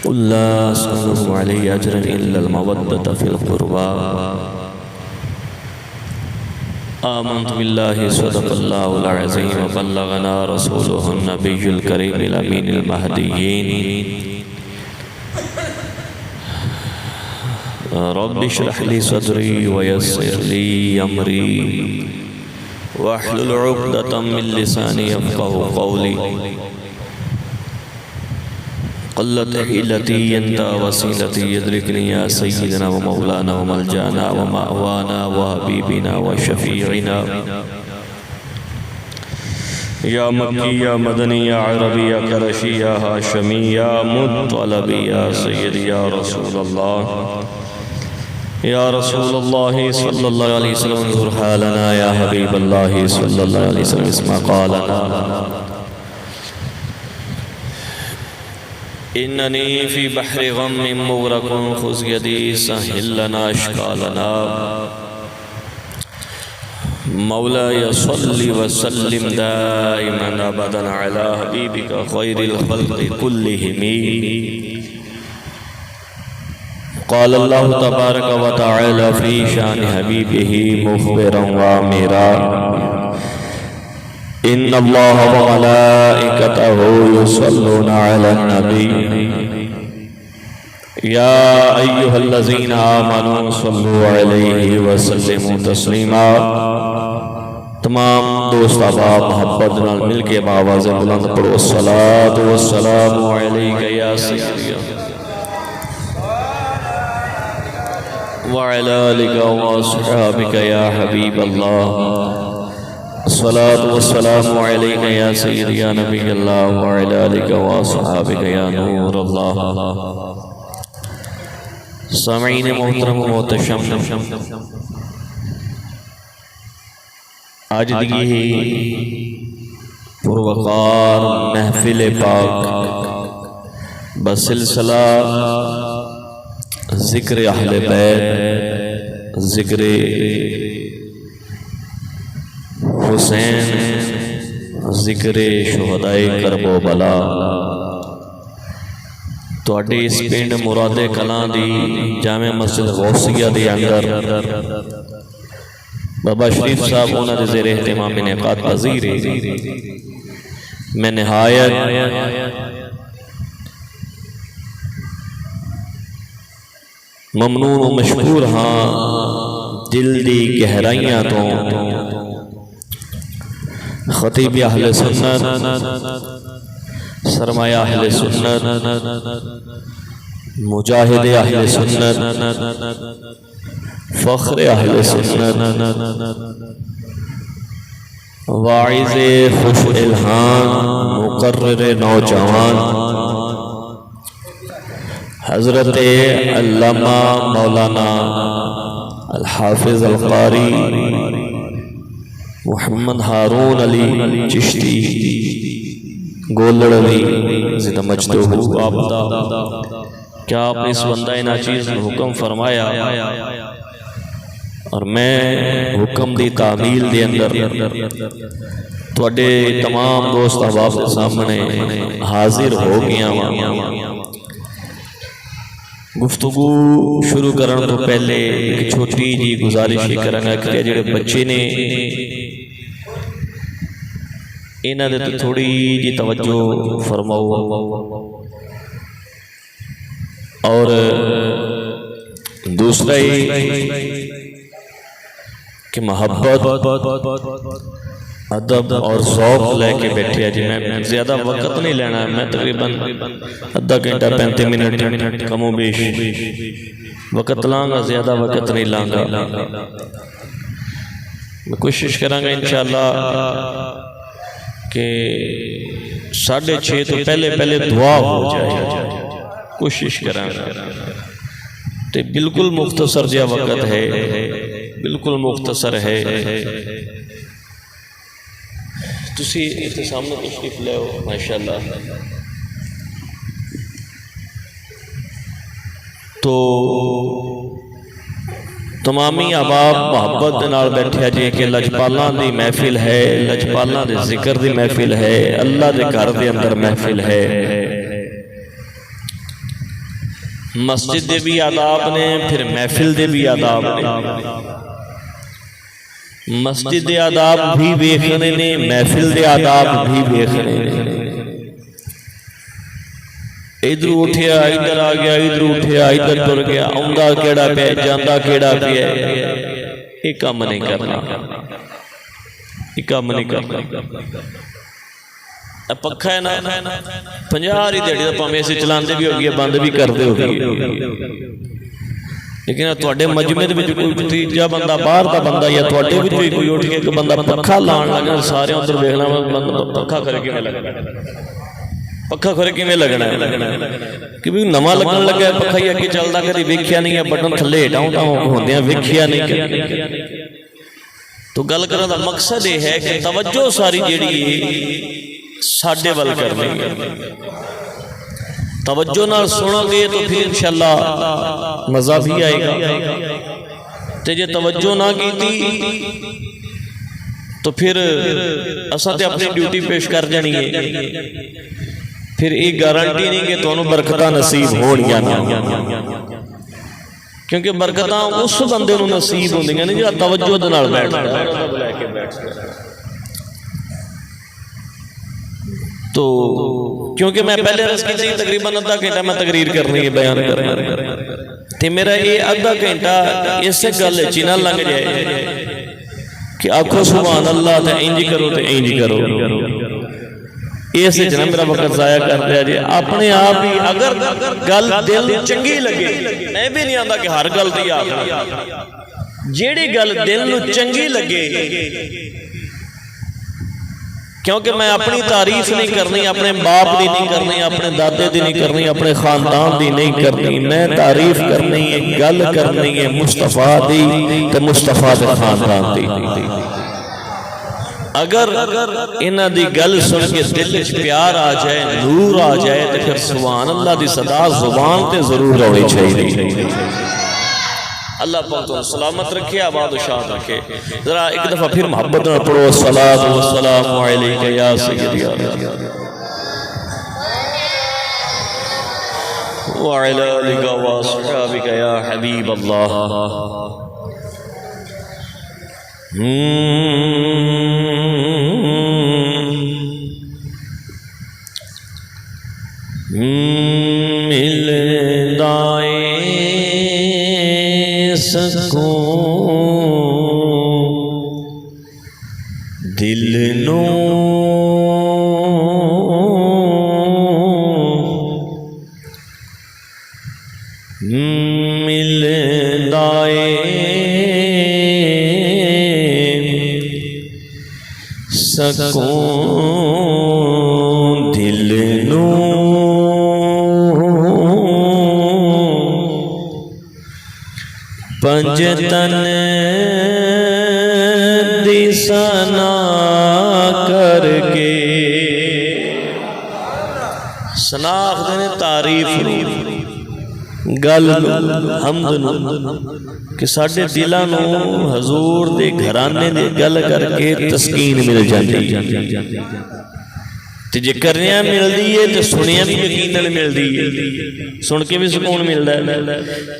قل لا أسألكم عليه أجرا إلا المودة في القربى آمنت بالله صدق الله العظيم وبلغنا رسوله النبي الكريم الأمين المهديين رب اشرح لي صدري ويسر لي أمري واحلل عقدة من لساني يفقهوا قولي قلت حيلتي أنت وسيلتي يدركني يا سيدنا ومولانا وملجانا ومأوانا وحبيبنا وشفيعنا يا مكي يا مدني يا عربي يا قرشي يا هاشمي يا مطلبي يا سيدي يا رسول الله يا رسول الله صلى الله عليه وسلم انظر حالنا يا حبيب الله صلى الله عليه وسلم اسمع قالنا إنني في بحر غم مغرق خذ يدي سهل لنا أشكالنا مولاي صل وسلم دائما أبدا على حبيبك خير الخلق كلهم قال الله تبارك وتعالى في شان حبيبه مخبرا وامرا إن الله وملائكته يصلون على النبي يا أيها الذين آمنوا صلوا عليه وسلموا تسلیما۔ تمام دوست احباب محبت نال مل کے آواز بلند پڑھو الصلاۃ والسلام علیک یا سیدی وعلی آلک واصحابک یا حبیب اللہ الصلاة والسلام علیک یا سیدی یا نبی اللہ وعلی آلک واصحابک یا نور اللہ۔ سامعین محترم و محتشم، آج دیگی پروقار محفل پاک بسلسلہ ذکر اہل بیت، ذکر حسین، ذکر شہدائے کرب و بلا تواڈے اس پنڈ مراد کلاں دی جامع مسجد غوثیہ دی اندر بابا شریف صاحب انہاں دے زیر اہتمام انعقاد پذیر ہے۔ میں نہایت ممنون و مشکور ہاں دل دی گہرائیاں تو خطیب اہل سنت، سرمایہ اہل سنت، مجاہد اہل سنت، فخر اہل سنت، واعظ خوش الہان، مقرر نوجوان حضرت علامہ مولانا الحافظ القاری محمد ہارون علی چشتی گولڑوی زندہ مجدہو آبدا، کیا آپ نے اس بندہ ناچیز نے حکم فرمایا اور میں حکم دی تعمیل دے اندر توڑے تمام دوست احباب کے سامنے حاضر ہو گیا۔ گفتگو شروع کرنے تو پہلے ایک چھوٹی جی گزارش کرنا کہ جڑے بچے نے انہاں دے تو تھوڑی جی توجہ فرماؤ اور دوسرا کہ محبت، ادب اور ذوق لے کے بیٹھے ہیں۔ جی میں زیادہ وقت نہیں لینا، میں تقریباً آدھا گھنٹہ 35 منٹ کم و بیش وقت لاں گا، زیادہ وقت نہیں لاں گا۔ میں کوشش کراں گا انشاءاللہ کہ 6:30 تو پہلے دعا ہو جائے، کوشش کراں گا۔ تو بالکل مختصر جا وقت ہے، بالکل مختصر ہے۔ تسی اتنے سامنے تشریف لے ہو ماشاءاللہ۔ تو تمامی احباب محبت نال بیٹھے جی کہ لجپالاں دی محفل ہے، لجپالاں دے ذکر دی محفل ہے، اللہ دے گھر دے اندر محفل ہے۔ مسجد دے بھی آداب نے، پھر محفل دے بھی آداب نے۔ مسجد دے آداب بھی ویکھنے نے، محفل دے آداب بھی ویکھنے نے۔ ادھر اٹھیا ادھر آ گیا، ادھر اٹھیا ادھر ٹر گیا، آندا کیڑا پیا جاندا کیڑا پیا، یہ کام نہیں کرنا، یہ کام نہیں کرنا۔ پکھا ہے نا 50 ہی دیہڑی پاویں اسی چلاندے بھی ہو گئی بند بھی کردے ہو گئی، لیکن تواڈے مجمع دے وچ کوئی تیجا بندہ باہر دا بندہ یا تواڈے وچ کوئی اٹھ کے ایک بندہ پکھا لان لگا، سارے ادھر ویکھنا پکھا کھڑے کیویں لگنا، پکھا کھڑے کیویں لگنا ہے کہ بھی نواں لگن لگا ہے پکھا ہی اگے چلدا کدی ویکھیا نہیں ہے، بٹن تھلے ہٹاؤں ٹاؤں ہوندیاں ویکھیا نہیں۔ تو گل کرن دا مقصد یہ ہے کہ توجہ ساری جیڑی ساڈے ول کرنی ہے، توجہ نال سنو گے تو پھر انشاءاللہ مزہ بھی آئے گا، تے جے توجہ نہ کیتی تو پھر اساں تے اپنی ڈیوٹی پیش کر جانی ہے، پھر یہ گارنٹی نہیں کہ تانوں برکتاں نصیب ہونگیاں نہ، کیونکہ برکتاں اس بندے نوں نصیب ہوندیاں نے جڑا توجہ دے نال بیٹھدا ہے۔ تو کیونکہ میں پہلے عرض کی تھی تقریباً آدھا گھنٹہ میں تقریر کرنی ہے، بیان کرنا ہے، تے میرا یہ آدھا گھنٹہ اس گل چ نہ لنگ جائے کہ آکھو سبحان اللہ تے انج کرو تے انج کرو، اس وچ نہ میرا وقت ضائع کر دیا جی۔ اپنے آپ ہی اگر گل دل چنگی لگے، میں بھی نہیں آندا کہ ہر گل تے آکھنا، جیڑی گل دل نوں چنگی لگے، کیونکہ میں اپنی تعریف نہیں کرنی، اپنے باپ دی نہیں کرنی، اپنے دادے دی نہیں کرنی، اپنے خاندان دی نہیں کرنی، میں تعریف کرنی ہے، گل کرنی ہے مصطفیٰ دی تے مصطفیٰ دے خاندان دی۔ اگر انہاں دی گل سن کے دل وچ پیار آ جائے، نور آ جائے، تو پھر سبحان اللہ دی صدا زبان تے ضرور ہونی چاہیے۔ اللہ پاک تو سلامت رکھے، آباد و شاد رکھے۔ ذرا ایک دفعہ پھر محبت نہ پڑھو، الصلاۃ والسلام علیک یا سیدی وعلی آلک واصحابک یا حبیب اللہ۔ دل نو ملدا اے سکون، دل نو پنج تن دی ثنا کر کے، ثنا آخدے نے تعریف گل حمد نو، کہ ساڈے دلاں نو حضور دے گھرانے دے گل کر کے تسکین مل جاندی، تے جے کرنیاں ملدی ہے تے سنیاں بھی یقیناً ملدی ہے، سن کے بھی سکون ملدا ہے۔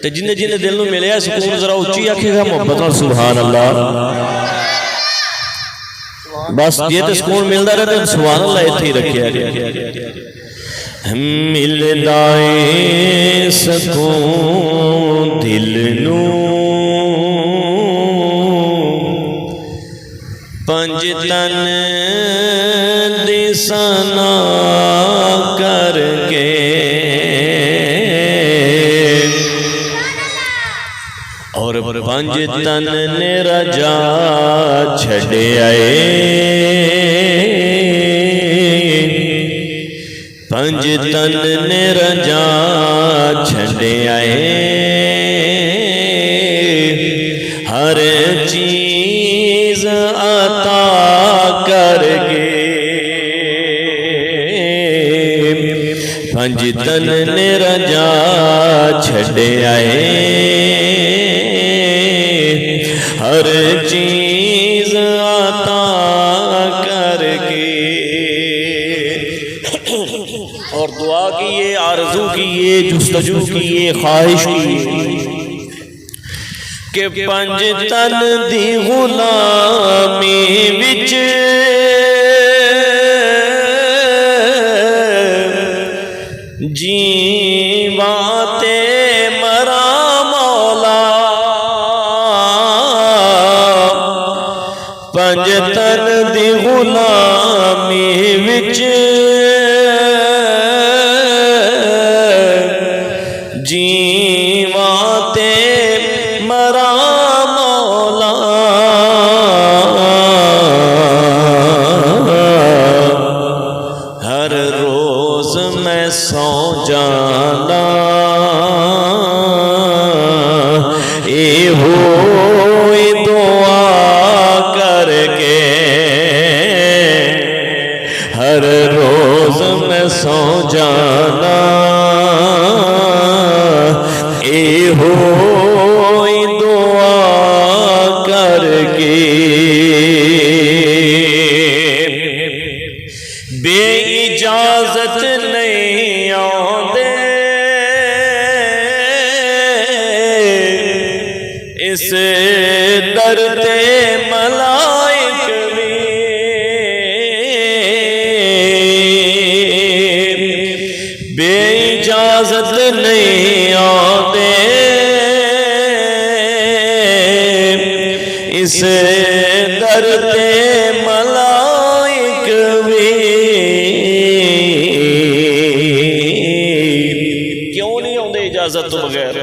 تے جن جن دل نو ملیا سکون ذرا اونچی آکھے گا محبت نال سبحان اللہ۔ بس یہ تے سکون ملدا رہے تے سبحان اللہ ایتھے ہی رکھیا گیا۔ ملدا اے سکون دل نو پنج تن دی ثنا کر کے، اور پنج تن نے رجا چھڑے آئے، پنج تن نے رجا چھڑے آئے، ہر چیز عطا کر کے، پنج تن نے رجا چھڑے آئے، ہر چیز عطا کر کے۔ اور دعا کی یہ آرزو کیے جستجو کیے خواہش کیے کہ پنج تن دی غلامی وچ جیواں تے مرا مولا پنج تن دی غلامی وچ جیواں تے مرا مولا ہر روز میں سو جانا اے ہوئی دعا کر کے ہر روز میں سو جانا اے ہوئی دعا کر کے بے اجازت نہیں آندے اس در تے ملائک بھی بے اجازت نہیں آندے اس در تے ملائک بھی کیوں نہیں آندے اجازت تو بغیر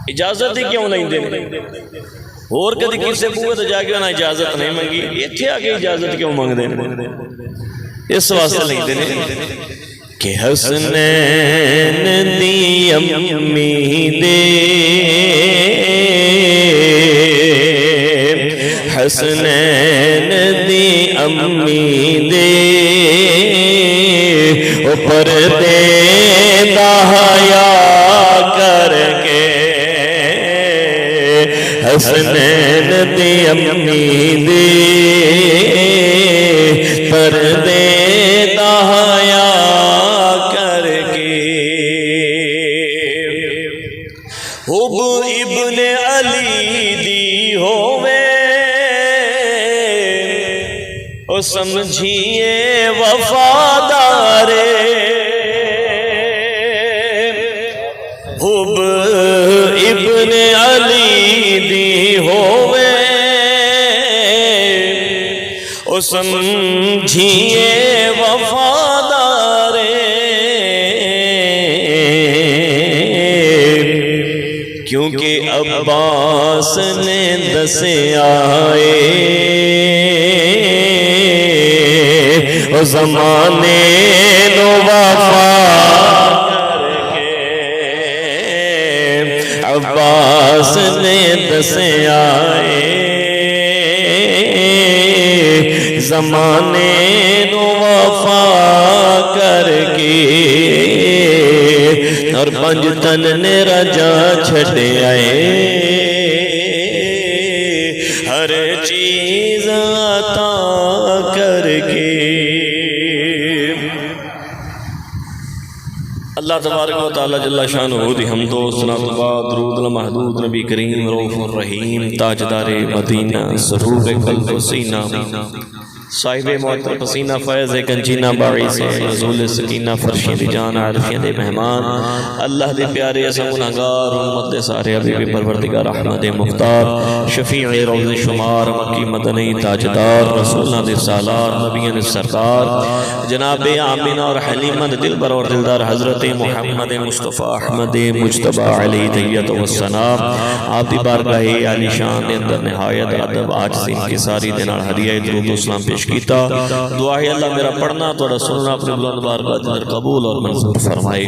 اجازت ہی کیوں نہیں دے اور کدی کسی بوئے تو جا کے انہیں اجازت نہیں منگی اتھے آگے اجازت کیوں مانگ دے اس واسطے نہیں دے کہ حسنین دی امی دے حسنین دی امی دے اوپر دے دہایا کر کے حسنین دی امی دے پردے دہایا کر کے حب ابن علی دی ہووے او سمجھیے وفادارے حب ابن علی دی ہووے او سمجھیے وفادارے کیونکہ عباس نے دسے آئے او زمانے نو وفا کر کے عباس نے دسے آئے زمانے نو وفا کر کے اور پنج تن نے رجا چھڑے آئے ہر چیز عطا کر کے اللہ تبارک و تعالی جل شانہ دی حمد و ثنا و درود المحدود نبی کریم رؤوف الرحیم تاجدار مدینہ سرور قلب و سینہ صاحب معطر پسینہ فیض کنچینہ باعث نزول سکینہ فرشید جان عارفین دے مہمان اللہ دے پیارے اسم گنہگار امت دے سارے حبیب پروردگار احمد مختار شفیع روز شمار مکی مدنی تاجدار رسولنا دے سالار نبیان سرکار جناب آمینہ اور حلیمہ دل بر اور دلدار حضرت محمد مصطفیٰ احمد مجتبہ علی دیت و السلام آپ دی بارگاہ علی شان دے اندر نہایت عدب آج سین کی ساری دینار ہدیہ درود و اسلام پیش کیتا دعا ہے اللہ میرا پڑھنا توڑا سننا اپنے بلند بارگاہ دنر قبول اور منظور فرمائے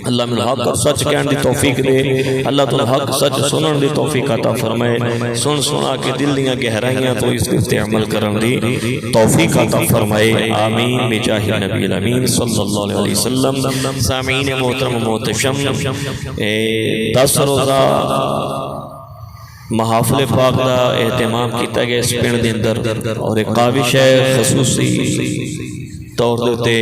اللہ میرا حق اور سچ کہن دی توفیق دے اللہ تو حق سچ سنن دی توفیق عطا فرمائے سن سنا کے دل دیاں گہرائیاں تو اس کے عمل کرن دی توفیق عطا فرمائے آمین بجاہ نبی الامین صلی اللہ علیہ وسلم سامعین محترم محتشم 10 روزہ محافل پاک دا اہتمام کیتا گیا اس پنڈ دے اندر اور ایک کاوش ہے خصوصی طور دے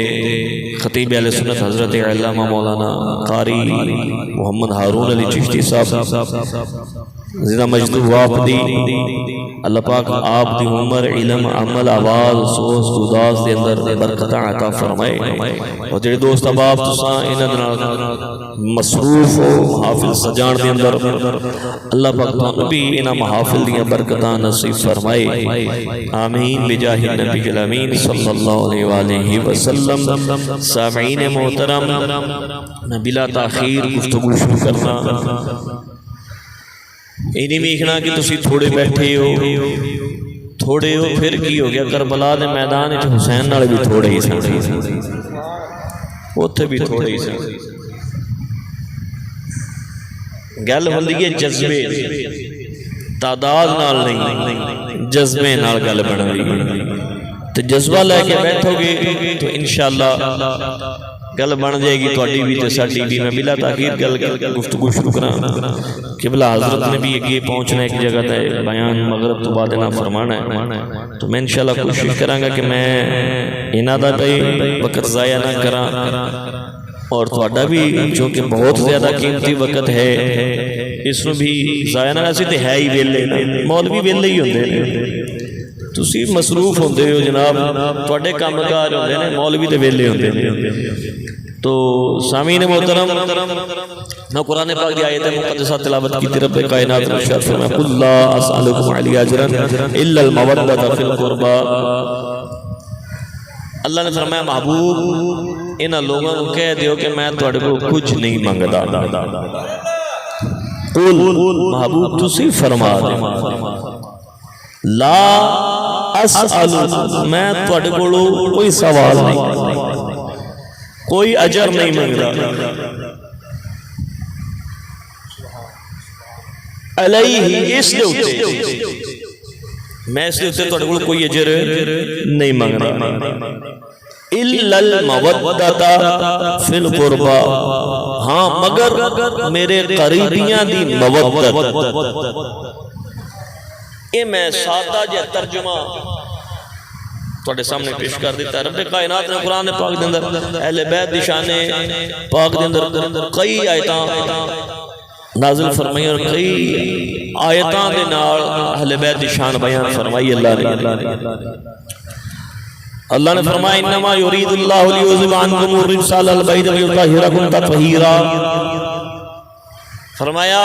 خطیب اہل سنت حضرت علامہ مولانا قاری محمد ہارون علی چشتی صاحب زندہ مجدو آپ دی اللہ پاک آپ دی عمر علم عمل آواز سوز دوداز دے اندر برکتاں عطا فرمائے اور جڑے دوست احباب تساں انہاں مصروف ہو محافل سجان دے اندر اللہ پاک تانوں بھی انہاں محافل دیاں برکتاں نصیب فرمائے آمین بجاہ النبی الامین صلی اللہ علیہ وآلہ وسلم سامعین محترم میں بلا تاخیر گفتگو شروع کرنا یہ نہیں ویکھنا کہ تسی تھوڑے بیٹھے ہو پھر کی ہو گیا کربلا دے میدان وچ حسین نال بھی تھوڑے ہی سن اوتھے بھی تھوڑے ہی سن گل ہوندی ہے جذبے تعداد نال نہیں جذبے نال گل بنتی تے جذبہ لے کے بیٹھو گے تو انشاءاللہ گل بن جائے گی تواڈی بھی تے ساڈی بھی میں بلا تاخیر گل گفتگو شروع کراں قبلہ حضرت نے بھی اگے پہنچنا ایک جگہ تے بیان مغرب تو بعد نہ فرمانا ہے تو میں انشاءاللہ کوشش کراں گا کہ میں انہاں دا بھی وقت ضائع نہ کراں اور تواڈا بھی جو کہ بہت زیادہ قیمتی وقت ہے اس نو بھی ضائع نہ اسی تے ہے ہی ویلے مولوی ویلے ہی ہوندے نے تسی مصروف ہوندے ہو جناب تواڈے کام کار ہوندے نے مولوی تے ویلے ہوندے نے تو سامعین محترم میں قرآن پاک دی آیت مقدسہ تلاوت کی رب کائنات نے ارشاد فرمایا قل لا اسألکم علیہ اجرا الا المودۃ فی القربى اللہ نے فرمایا محبوب انہاں لوگوں کو کہہ دیو کہ میں تواڈے کو کچھ نہیں منگدا قل محبوب تسی فرما دے لا اسأل میں تواڈے کولوں کوئی سوال نہیں کوئی اجر نہیں منگدا علیہ اس دے اوتے میں اس دے اوتے تواڈے کول کوئی اجر نہیں منگدا الا المودۃ فی القربى ہاں مگر میرے قریبیاں دی مودت یہ میں سادہ جہ ترجمہ تواڈے سامنے پیش کر دیتا ہے رب کائنات نے قرآن پاک دے اندر اہل بیت دی شان پاک دے اندر کئی آیتاں نازل فرمائی اور کئی آیتاں دے نال اہل بیت دی شان بیان فرمائی اللہ نے فرمایا انما یرید اللہ لیذھب عنکم الرجس اہل البیت ویطہرکم تطہیرا فرمایا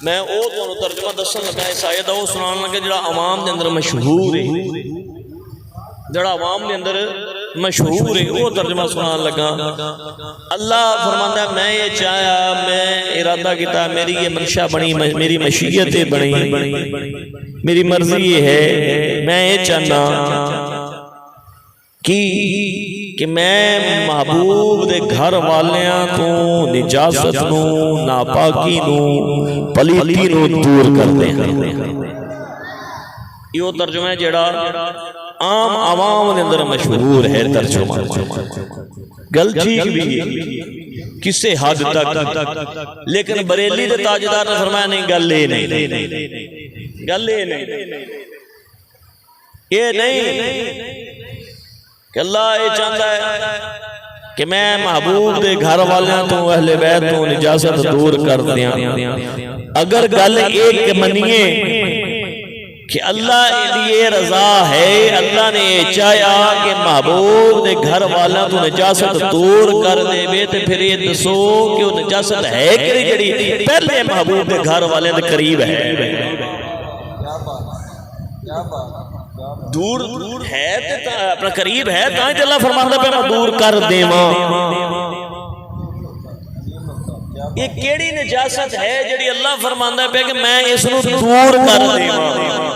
میں او تانوں ترجمہ دسن لگا اس آیت دا او سنان لگا جڑا عوام دے اندر مشہور ہے جڑا عوام دے اندر مشہور ہے وہ ترجمہ سنان لگا اللہ فرماندا ہے میں یہ چاہیا میں ارادہ کیتا میری یہ منشا بنی میری مشیت بنی میری مرضی یہ ہے میں یہ چاہنا کہ میں محبوب دے گھر والیاں تو نجاست نو ناپاکی نو پلیتی نو دور کر دیں یہ ترجمہ ہے جڑا عام عوام دے اندر مشہور ہے ترجمہ گل ٹھیک بھی ہے کسے حد تک لیکن بریلی دے تاجدار نے فرمایا نہیں گل یہ نہیں کہ اللہ یہ چاہتا ہے کہ میں محبوب دے گھر والیاں تو اہل بیت تو نجاست دور کر دیا اگر گل ایک منیے کہ اللہ یہ رضا ہے اللہ نے یہ چاہیا کہ محبوب دے گھر والیاں تو نجاست دور کر دے بے تے پھر یہ دسو کہ وہ نجاست ہے کہ جڑی پہلے محبوب دے گھر والیاں دے قریب ہے دور ہے تے اپنا قریب ہے تاں تے اللہ فرماندا پہ میں دور کر دیواں یہ کیڑی نجاست ہے جڑی اللہ فرماندا پہ کہ میں اس نو دور کر دیواں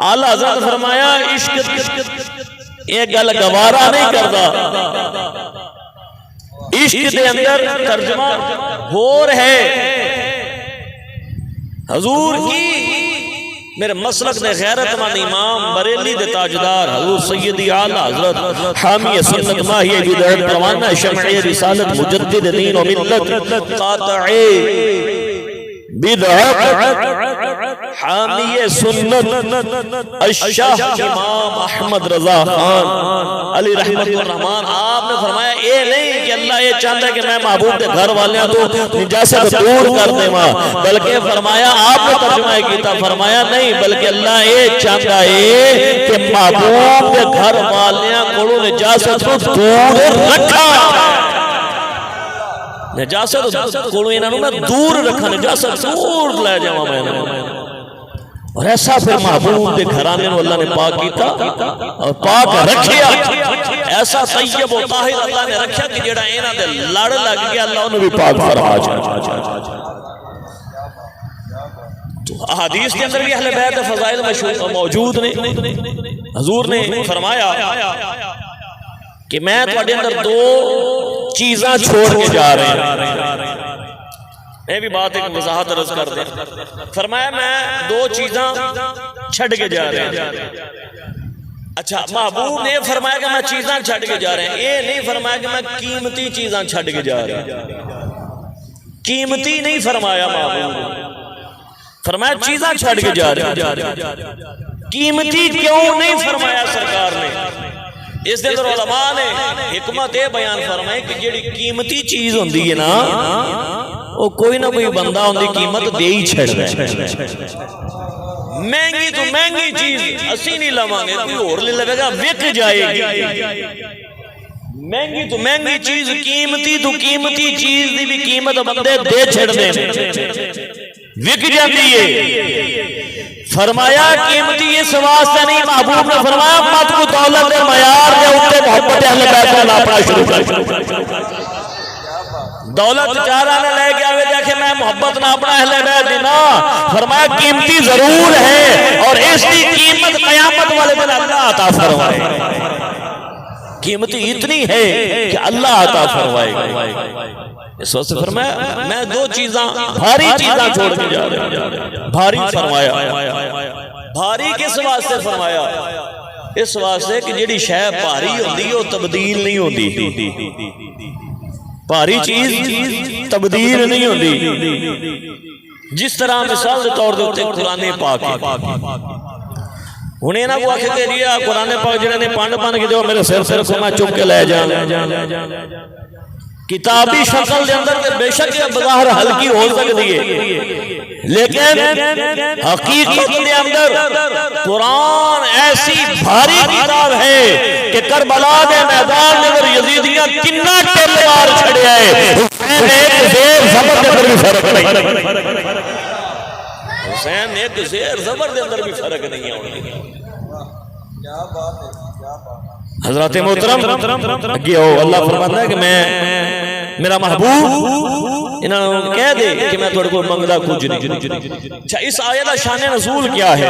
اعلی حضرت فرمایا عشق یہ گل گوارا نہیں کردا عشق دے اندر ترجمہ ہور ہے حضور کی میرے مسلک دے غیرت مند امام بریلی دے تاجدار حضور سیدی اعلی حضرت حامی سنت ماہی بدعت پروانہ شمع رسالت مجدد دین و ملت قاطع بدعت حامی سنت الشاہ امام احمد رضا خان علی رحمت الرحمان، آپ نے فرمایا اے نہیں کہ اللہ یہ چاہتا ہے کہ میں محبوب دے گھر والیاں تو نجاست دور کر دے ماں، بلکہ فرمایا آپ نے ترجمہ کیتا، فرمایا نہیں بلکہ اللہ یہ چاہتا ہے کہ محبوب دے گھر والیاں کو نجاست کو دور رکھا، نجاست کو انہوں نے دور رکھا، نجاست دور لے جاؤں میں نے، اور ایسا پھر محبوب دے گھرانے اللہ نے پاک کیتا اور پاک رکھیا، ایسا طیب و طاہر اللہ نے رکھیا کہ جڑا اینا دے لڑ لگ گیا اللہ انہوں بھی پاک فرما جائے۔ تو احادیث کے اندر بھی اہل بیت فضائل موجود نے، حضور نے فرمایا کہ میں تواڈے اندر دو چیزاں چھوڑ کے جا رہے ہیں، میں بھی بات ایک وضاحت عرض کر دیں، فرمایا میں دو چیزاں چھڑ کے جا رہے ہیں۔ اچھا محبوب نے فرمایا کہ میں چیزاں چھڑ کے جا رہے ہیں، یہ نہیں فرمایا کہ میں قیمتی چیزاں چھڑ کے جا رہے ہیں، قیمتی نہیں فرمایا محبوب، فرمایا چیزاں چھڑ کے جا رہے ہیں، قیمتی کیوں نہیں فرمایا سرکار نے؟ اس دن علماء نے حکمت بیان فرمائے کہ جڑی قیمتی چیز ہوندی ہے نا وہ کوئی نہ کوئی بندہ ہوندی قیمت دے ہی چھڑ رہا ہے، مہنگی تو مہنگی چیز اسی نہیں لوانگے، کوئی اور لے لگے گا وک جائے گی، مہنگی تو مہنگی چیز قیمتی تو قیمتی چیز دی بھی قیمت بندے دے چھڑ دیں، وک جاندی ہے۔ فرمایا قیمتی اس واسطے نہیں، محبوب نے فرمایا مت کو دولت دے معیار دے اوپر محبت اہل بیت کو ناپنا شروع کر، دولت چارہ نے لے گیا ہوئے دیکھے میں محبت ناپنا اہل بیت دینا، فرمایا قیمتی ضرور ہے اور اس کی قیمت قیامت والے دن اللہ عطا فرمائے، قیمتی اتنی ہے کہ اللہ عطا فرمائے گا۔ اس وقت فرمایا میں دو چیزاں بھاری چیزاں چھوڑ کے جا رہے ہیں، بھاری فرمایا، بھاری کس واسطے فرمایا؟ اس واسطے کہ جڑی شے بھاری ہوندی وہ تبدیل نہیں ہوندی، بھاری چیز تبدیل نہیں ہوندی، جس طرح مثال کے طور دے قرآن پاک انہیں نہ وہ آخر دے دیا قرآن پاک جنہوں نے پان کے جو میرے سر کو میں چک کے لے جاؤں، کتابی شکل دے اندر تے بے شک بظاہر ہلکی ہو سکتی ہے، لیکن حقیقت دے اندر قرآن ایسی بھاری کتاب ہے کہ کربلا دے میدان دے اندر یزیدیاں کنا ٹلوار چھڑے آئے، ایک زیر زبر دے اندر بھی فرق نہیں، حسین ایک زیر زبر دے اندر بھی فرق نہیں ہے۔ کیا بات ہے، کیا بات ہے حضرات محترم، اللہ فرماتا ہے کہ میں میرا محبوب انہوں کہہ دے کہ میں تھوڑے کو منگدہ کچھ نہیں۔ اچھا اس آیت شان نزول کیا ہے؟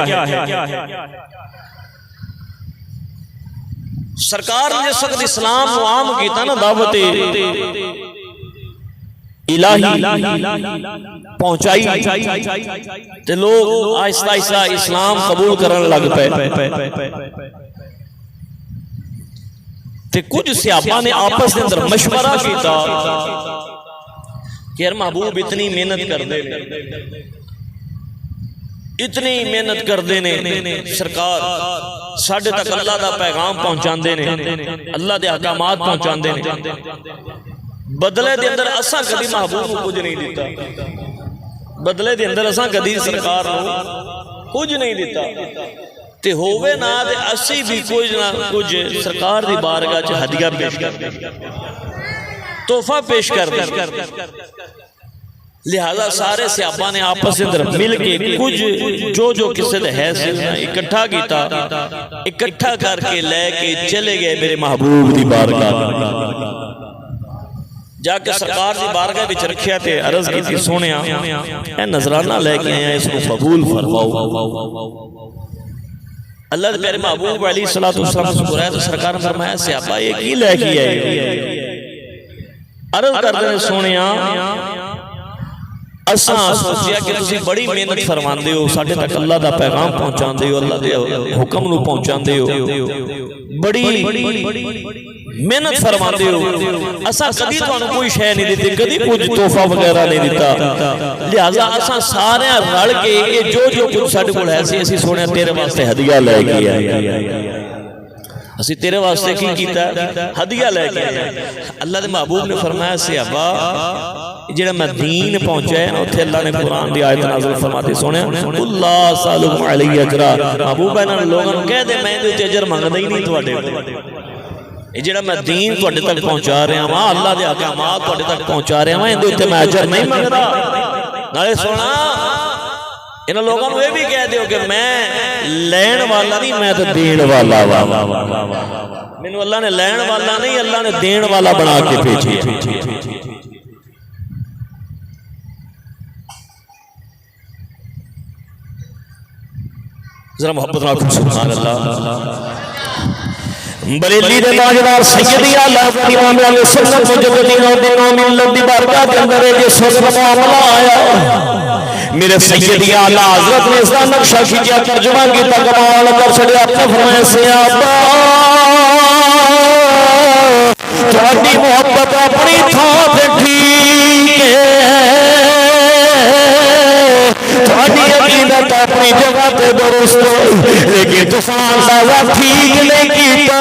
سرکار نے جس وقت اسلام کو عام کیتا نا دعوت الہی پہنچائی تے لوگ آہستہ آہستہ اسلام قبول کرنے لگ پے، تے کچھ صحابہ نے آپس کے اندر مشورہ کیتا کہ یار محبوب اتنی محنت کر دے، اتنی محنت کر دینے سرکار ساڑھے تک اللہ دا پیغام پہنچان دینے، اللہ دے حکامات پہنچان دینے، بدلے دے اندر اساں کدی محبوب کو کچھ نہیں دیتا، بدلے دے اندر اساں کدی سرکار کو کچھ نہیں دیتا، تے ہووے نا دے اسی بھی کچھ نہ کچھ سرکار دی بارگاہ چ ہدیہ پیش کر دے، تحفہ پیش کر دے، لہذا سارے صحابہ نے آپس اندر مل کے کچھ جو کسی دے حیثیت اکٹھا کیتا، اکٹھا کر کے لے کے چلے گئے میرے محبوب دی بارگاہ، جا کے سرکار دی بارگاہ بچ رکھیا تے عرض کی تھی سونیا اے نظرانہ لے کے آیا اس کو قبول فرماؤ۔ اللہ دے میرے محبوب علیہ السلام سے قرآن تو سرکار نے فرمایا صحابہ یہ کی لے کے آئے؟ عرض کر دے سونیا اساں سوچیا کہ تسی بڑی محنت فرماندے ہو، ساڈے تک اللہ دا پیغام پہنچاندے ہو، اللہ دے حکم نو پہنچاندے ہو، بڑی محنت فرما دے ہو اساں کدی تانوں کوئی شے نہیں دیتی کدی کچھ تحفہ وغیرہ نہیں دیتا لہذا اساں سارے رل کے جو کچھ ساڈے کول ہے اسی سونے تیرے واسطے ہدیہ لے کے آئے اسی تیرے واسطے کی کیتا ہدیہ لے کے آئے اللہ دے محبوب نے فرمایا صحابہ جڑا میں دین پہنچا ہے نا اوتھے اللہ نے قرآن دی آیت نازل فرماتے سونے اللہ سالکم علی اجرا محبوب انہاں لوگاں نوں کہہ دے میں دے تے اجر منگدا ہی نہیں تواڈے یہ جڑا میں دین تواڈے تک پہنچا رہا ہاں اللہ دے احکامات تواڈے تک پہنچا رہا ہاں اندے تے میں اجر نہیں منگدا نالے سونا انہاں لوگاں نوں یہ بھی کہہ دیو کہ میں لین والا نہیں میں تے دین والا مینوں اللہ نے لین والا نہیں اللہ نے دین والا بنا کے بھیجا ذرا محبت رکھو سبحان اللہ بریلی دے تاجدار سیدی اعلی امام علیہ السلام مجددین و امام ملت دی بارگاہ کے اندر یہ سوچ معاملہ آیا میرے سیدی اعلی حضرت نے اس کا نقشہ کیا ترجمہ کیتا کمال کر چھڑیا اپنے فرمائے صحابہ تہاڈی محبت اپنی تھاں تے ٹھیک ہے تہاڈی عقیدت اپنی جگہ تے درست لیکن تساں اندازہ ٹھیک نہیں کیتا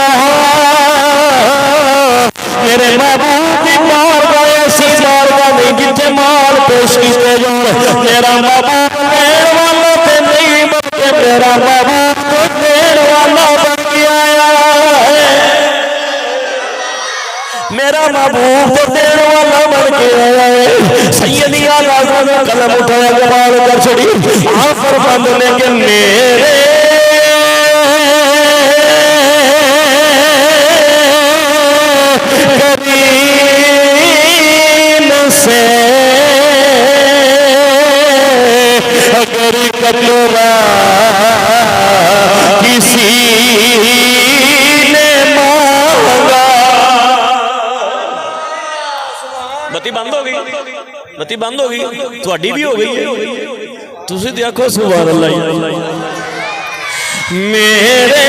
میرے محبوب کی بارگاہ ایسی بارگاہ نہیں جتھے مال پیش کیتے جان میرا محبوب دین والا تے نہیں بلکہ میرا محبوب تو دین والا بن کے آیا ہے میرا محبوب تو دین والا بن کے آیا ہے سیدی اعلیٰ نے قلم اٹھایا جمال کر چھڑی آپ فرماتے ہیں کہ میرے کریم سے اگر کٹورا کسی نے مانگا بتی بند ہو گئی بتی بند ہو گئی تھوڑی بھی ہو گئی تسی دیکھو سبحان اللہ میرے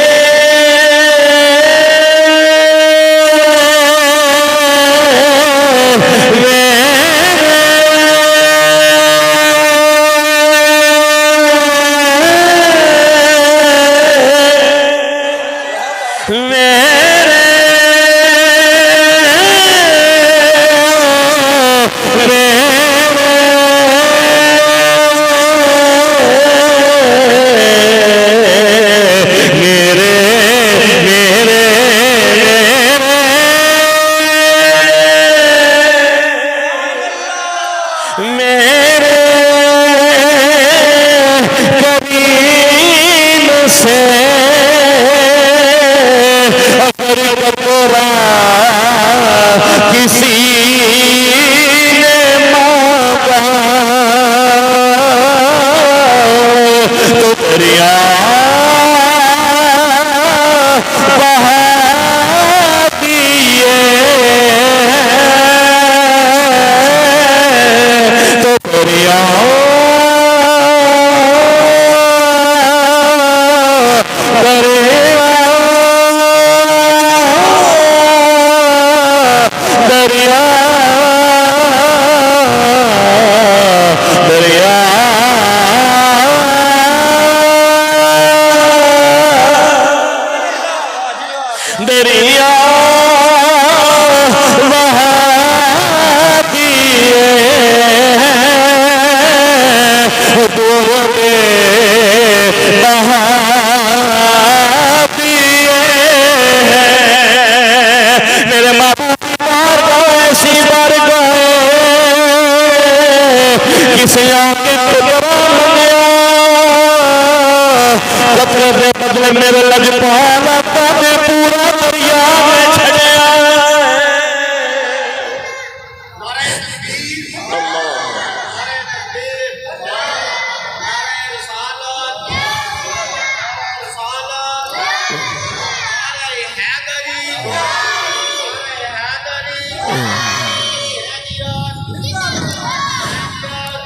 میرے لجپال پانے پورا دریا میں چھڑیا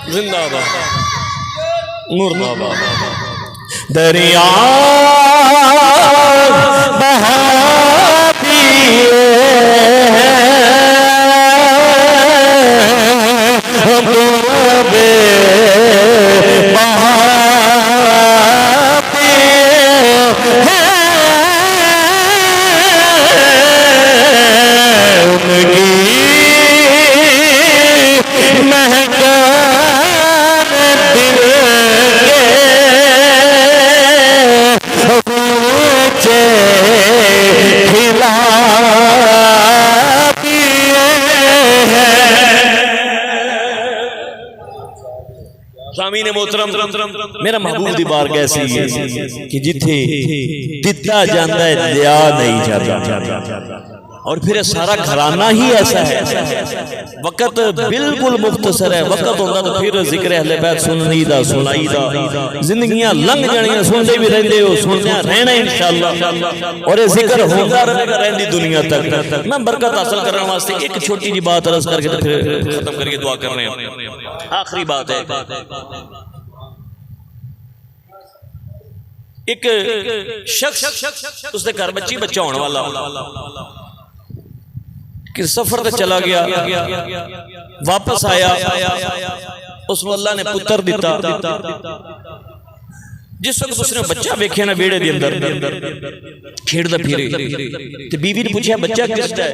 زندہ باد مرد آباد دریا بہا دیے سامعین محترم، میرا محبوب دی بارگاہ ایسی ہے کہ جتھے دتا جاندا ہے لیا نہیں جاتا، اور پھر سارا گھرانہ ہی ایسا ہے۔ وقت بالکل مختصر ہے، وقت ہوتا تو پھر ذکر اہل بیت سننی دا سنائی دا، زندگیاں لنگ جانیاں، سنتے بھی رہندے ہو، سنتے رہنا انشاءاللہ، اور یہ ذکر ہوتا رہے گا رہندی دنیا تک۔ میں برکت حاصل کرنے واسطے ایک چھوٹی جی بات عرض کر کے پھر ختم کر کے دعا کرنے ہیں۔ آخری بات ہے، ایک شخص اس نے گھر بچہ ہونے والا کہ سفر تے چلا گیا، واپس آیا، اس کو اللہ نے پتر دیتا۔ جس وقت اس نے بچہ ویکھیا نا بیڑے دے اندر کھیڑدا پھرے تے بیوی نے پوچھا بچہ کس دا ہے؟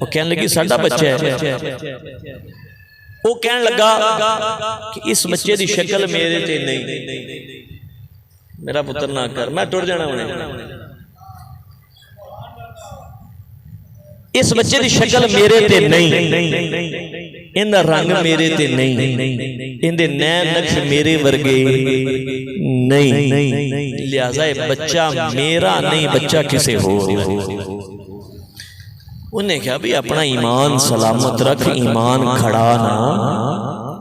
وہ کہنے لگی ساڈا بچہ ہے۔ وہ کہنے لگا کہ اس بچے دی شکل میرے تے نہیں، میرا پتر نہ کر، میں ٹر جانا ہونے۔ اس بچے دی شکل میرے تے نہیں، ان دا رنگ میرے تے نہیں، ان دے نین نقش میرے ورگے نہیں، لہذا بچہ میرا نہیں، بچہ کسے ہو۔ انہیں کہا بھی اپنا ایمان سلامت رکھ، ایمان کھڑا نا،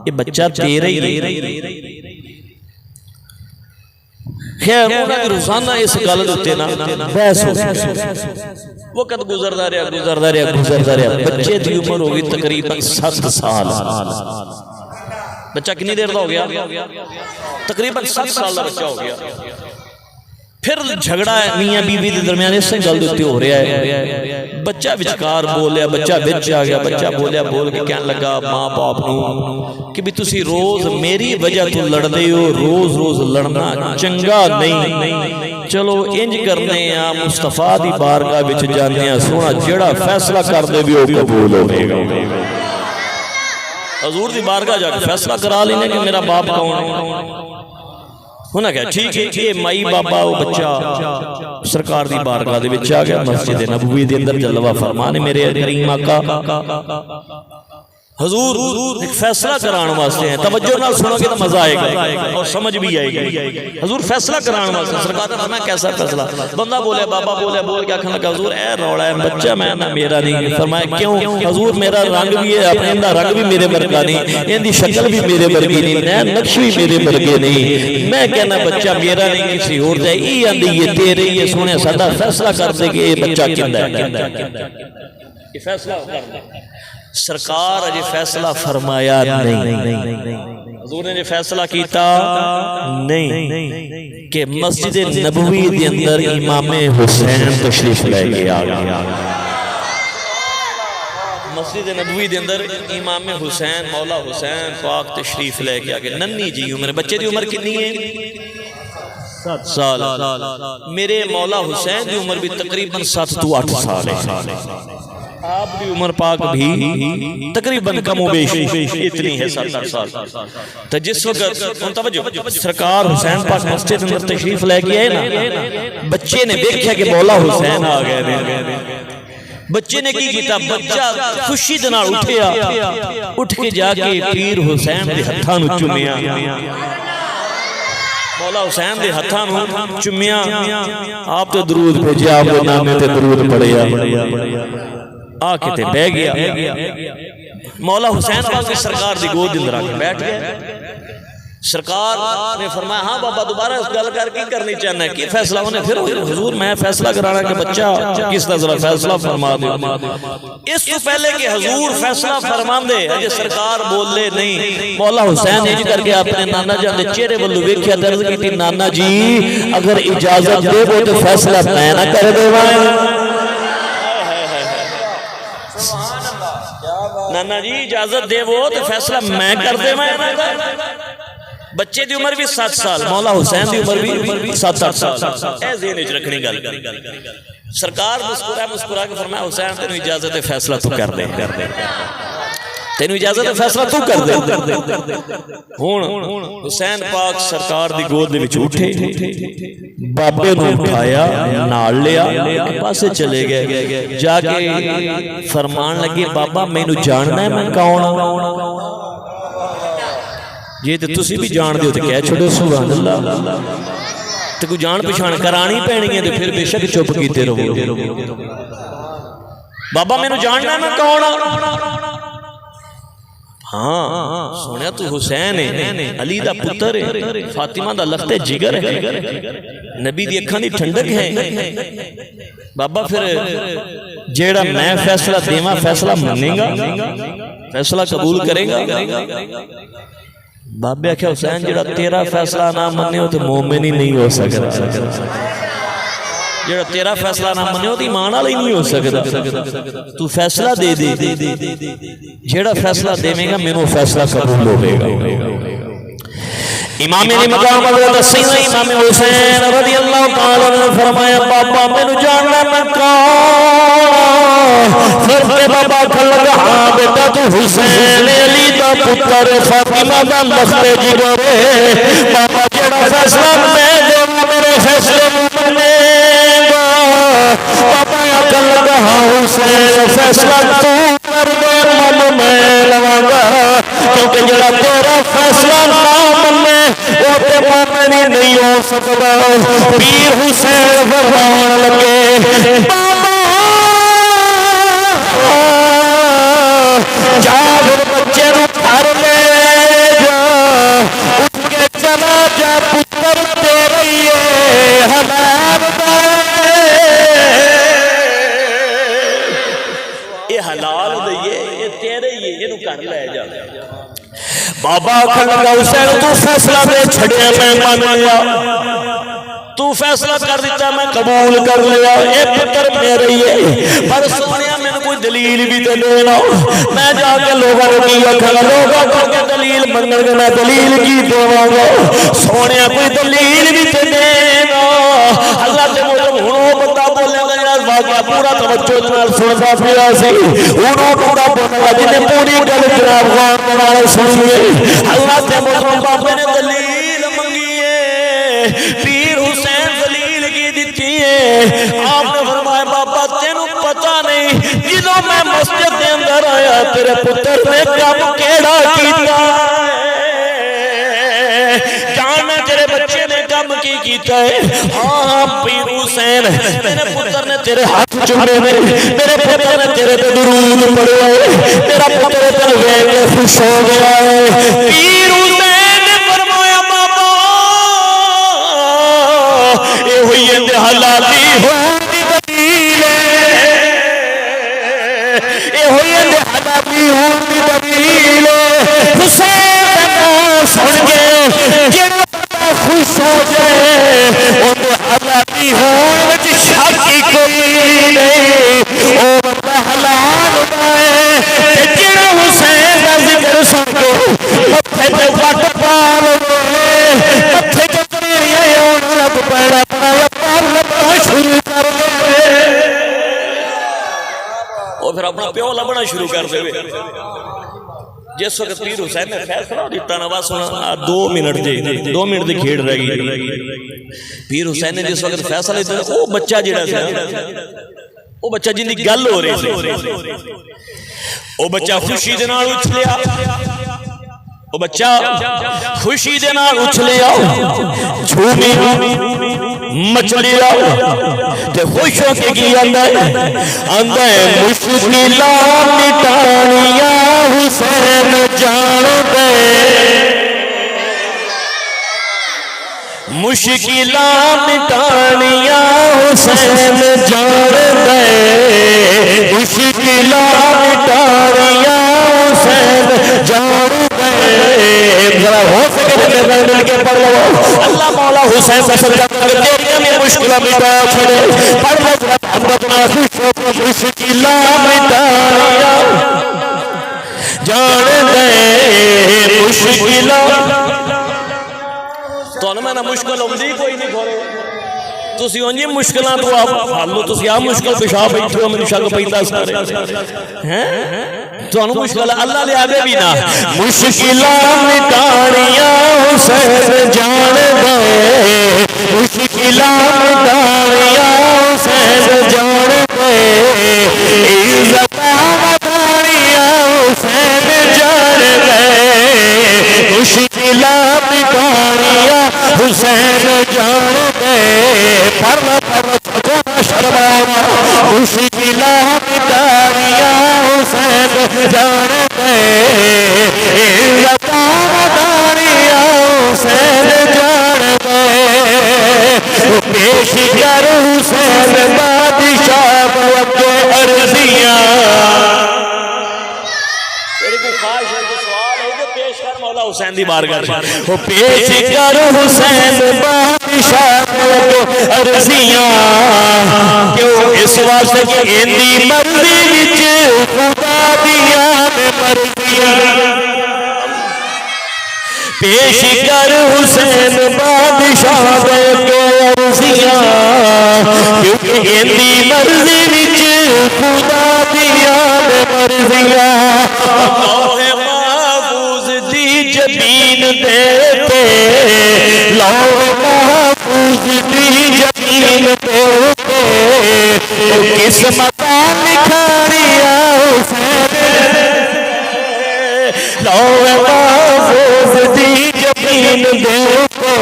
یہ بچہ تیرے ہی نہیں۔ خیر انہوں نے روزانہ اس گل ہوتے نا بحث ہو، وقت گزردا رہا۔ بچے دی عمر ہوگی تقریباً 7 سال۔ بچہ کنی دیر دا ہو گیا؟ تقریباً 7 سال دا بچہ ہو گیا۔ پھر جھگڑا ہے میاں بیوی دے درمیان، اس سے گل ہوتے ہو رہا ہے۔ بچہ وچکار بولیا، بچہ وچ آ گیا، بچہ بولیا، بول کے کہنے لگا ماں باپ نو کہ بھی تسی روز میری وجہ تو لڑ دے ہو، روز لڑنا چنگا نہیں، چلو انج کرنے ہیں مصطفیٰ دی بارگاہ وچ جانے ہیں، سونا جڑا فیصلہ کر دے بھی وہ قبول ہوگا۔ حضور دی بارگاہ جا کے فیصلہ کرا لینے کہ میرا باپ کون ہے۔ انہاں کہا ٹھیک ہے، یہ مائی بابا وہ بچہ سرکار دی بارگاہ دے وچ آ گیا، مسجد نبوی دے اندر جلوہ فرمانے میرے کریم آقا حضور ایک فیصلہ کران واسطے ہیں۔ توجہ نال سنو گے تو مزہ آئے گا اور سمجھ بھی آئے گی۔ حضور فیصلہ کران واسطے، سرکار نے فرمایا کیسا فیصلہ؟ بندہ بولے، بابا بولے، بول کے کہنے لگا حضور اے روڑا ہے، بچہ میں نہ میرا نہیں۔ فرمایا کیوں؟ حضور میرا رنگ بھی ہے، اپنے اندہ رنگ بھی میرے ورگا نہیں، اندی شکل بھی میرے ورگی نہیں، نین نقش بھی میرے ورگے نہیں۔ میں کہنا بچہ میرا نہیں کسی اور دا ہے، ای اندی یہ تیرے، یہ سونے سادہ فیصلہ کر دے کہ یہ بچہ کندہ ہے۔ یہ فیصلہ کر دے۔ سرکار اجے فیصلہ فرمایا نہیں، حضور نے فیصلہ کیتا نہیں کہ مسجد نبوی دے اندر امام حسین تشریف لے کے آ گیا۔ مسجد نبوی دے اندر امام حسین مولا حسین پاک تشریف لے کے آ گیا۔ ننی جی عمر، بچے دی عمر کتنی ہے؟ 7 سال۔ میرے مولا حسین دی عمر بھی تقریباً 7 تو 8 سال ہے۔ آپ کی عمر پاک بھی تقریباً کم و بیش اتنی ہے 7-8 سال۔ تو جس وقت توجہ سرکار حسین پاک مسجد اندر تشریف لے کے آئے نا، بچے نے دیکھا کہ مولا حسین آ گئے۔ بچے نے کی کیتا؟ بچہ خوشی دے نال اٹھیا، اٹھ کے جا کے پیر حسین دے ہتھاں نوں چومیا، مولا حسین دے ہتھاں نوں چومیا۔ آپ تے درود بھیجیا، آپ دے نامے تے درود پڑھیا، آکے تے بہ گیا۔ مولا حسین پاک کے سرکار دی گود اندر آکے بیٹھ گیا۔ سرکار نے فرمایا ہاں بابا دوبارہ اس گل کر کی کرنی چاہنا ہے کہ فیصلہ ہونے؟ پھر حضور میں فیصلہ کرانا کہ بچہ کس طرح فیصلہ فرما دے۔ اس تو پہلے کہ حضور فیصلہ فرما دے اجے سرکار بولے نہیں، مولا حسین انج کر کے اپنے نانا جان دے چہرے ولوں ویکھیا، عرض کیتی نانا جی اگر اجازت دے وہ تو فیصلہ میں نہ کر دیواں۔ نانا جی اجازت دے وہ تو فیصلہ میں کر دے میں بچے دی عمر بھی 7 سال مولا حسین دی عمر بھی 7-8 سال اے ذہن وچ رکھنی گل سرکار مسکرا کے فرمایا حسین تینوں اجازت ہے فیصلہ تو کر دے تینوں اجازت ہے فیصلہ تو کر دے ہن حسین پاک سرکار دی گود دے وچ اٹھے بابے نو اٹھایا نال لیا پاسے چلے گئے جا کے فرمان لگے بابا مینوں جاننا ہے میں کون ہوں یہ تو تسی بھی جان دیو تو کہہ چھوڑو سبحان اللہ تو کوئی جان پچھان کرانی پینی ہے تو پھر بے شک چپ کیتے رہو بابا مینوں جاننا ہے میں کون ہاں سنیا تو حسین ہے علی دا پتر ہے فاطمہ دا لخت جگر ہے نبی دی اکھاں دی ٹھنڈک ہے بابا پھر جیڑا میں فیصلہ دیواں فیصلہ منے گا فیصلہ قبول کرے گا بابے آکھیا حسین جڑا تیرا فیصلہ نہ منے ہو تو مومن ہی نہیں ہو سکتا جڑا تیرا فیصلہ نہ منے ہو تو ایمان والا ہی نہیں ہو سکتا تو فیصلہ دے دے جڑا فیصلہ دے میں گا مینوں فیصلہ قبول ہوے گا امام نے مقام حضرت سیدنا امام حسین رضی اللہ تعالی عنہ نے فرمایا بابا مینوں جاننا میں کون پھر بابا کھل رہا بیٹا تو حسین علی دا پتر فاطمہ دا لخت جگر بابا جڑا فیصلہ میں دے میرے فیصلے منے گا بابا کھل رہا حسین فیصلہ تو کر دے من میں لواں گا کیونکہ جڑا تیرا فیصلہ نہ منے وہ تے مومن ہی نہیں ہو سکتا پیر حسین فرمان لگے بابا جا بچے نو گھر لے جا اٹھ کے چلا جا پتر تیرے یہ حلال یہ حلال دئیے یہ تیرے یہ نو گھر لے جا بابا آکھن لگا حسین تو فیصلہ دے چھڑیا میں مان لیا تو فیصلہ کر دیتا میں قبول کر لیا اے پتر میرے یہ پر سونیا میں نے کوئی دلیل بھی تے لینا میں جا کے لوگوں کو کی آکھن لوگوں کو کے دلیل منن گے میں دلیل کی دیواں گا سونیا کوئی دلیل بھی تے دینا حضرت موجب ہنو بندہ بولنے گا جناز واقعہ پورا توجہ جناب سنتا پھرا سی ہنو پورا بولنے گا جنہیں پوری گل جناب غور نوالے سنیے حضرت موجب بابے نے دلیل منگی ہے پیر حسین دلیل کی دیتی ہے آپ نے فرمایا بابا تینوں پتہ نہیں جدوں میں مسجد کے اندر آیا تیرے پتر نے کم کیڑا کیتا جاننا تیرے بچے نے کم کی کیتا ہے ہاں پیر حسین میرے پتر نے تیرے ہاتھ چومے میں میرے پتر نے تیرے پہ درود پڑھے ہے میرا پتر تیرے ویلے خوش ہو گیا ہے پیر حسین نے فرمایا بابا اے ہوئی حلالی ہوئی دلیل اے ہوئی حلالی ہوئی دلیل حسین نے سن گئے جنہوں خوش ہو جائے ان حلالی ہوئی شاکی کوئی نہیں او بندہ حلال ہوئے جنہوں حسین کا ذکر سن کے متھے تے وٹ پال ہوئے متھے تے تیری اون رب پیڑا پڑا شروع کر دے اور پھر اپنا پیو لبنا شروع کر دے جس وقت پیر حسین نے فیصلہ دیتا نا بس 2 منٹ دی کھیڑ رہ گئی پیر حسین نے جس وقت فیصلہ دیتا وہ بچہ جڑا تھا وہ بچہ جن دی گل ہو رہی تھی وہ بچہ خوشی دے نال اچھلیا وہ بچہ خوشی دے نال اچھلیا جھومی مچلیا تے خوش ہو کے کی آندا ہے مشکلاں مٹانیاں حسین جان دے مشکلاں مٹانیاں حسین جان دے مشکلاں مٹانیاں حسین جان ذرا ہو سکے تو مل کے پڑھ لو اللہ مولا حسین کا صدقہ کر تیری میں مشکلہ مٹا چھڑے پڑھ لو ذرا محمد نا خوش ہو مشکلہ مٹایا جان دے مشکلہ تو انہوں میں مشکل ہوندی کوئی نہیں کھولے تسی انجی مشکلات تو آپ حالو تسی آپ مشکل پیشاب بیٹھے ہو میں شک پیتا سارے تو انہوں مشکل اللہ لے آگے بھی نہ مشکلات مٹاریاں حسین جان دے مشکلات مٹاریاں حسین جان دے عزت مٹاریاں حسین جان دے مشکلات مٹاریاں حسین جان دے پرلا سجانا شرمانا مشکلات مٹاریاں حسین جان دے عزت مٹاریاں حسین جان دے پیش کر حسین بادشاہ کے عرضیاں تیری کوئی خواہش ہے کوئی سوال ہے کہ پیش کر مولا حسین دی بارگاہ وہ پیش کر حسین بادشاہ کے عرضیاں کیوں اس واسطے کہ اندی مرضی وچ خدا دیاں میں مرضیاں پیش کر حسین بادشاہ کے عرضیاں کیونکہ اندی مرضی وچ خدا دیاں میں مرضیاں لوح محفوظ دی جبین دیتے لوح محفوظ دی جبین دیتے قسمت لکھاریاں حسین لوح محفوظ دی جبین دیتے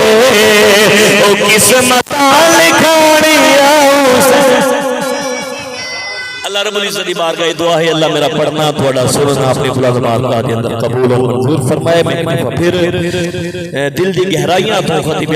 قسمت لکھاریاں حسین اللہ رب العزت دی بارگاہ دعا ہے اللہ میرا پڑھنا تھوڑا سننا اپنی بلند بارگاہ کے اندر قبول و منظور فرمائے میں پھر دل دی گہرائیاں تو خطیب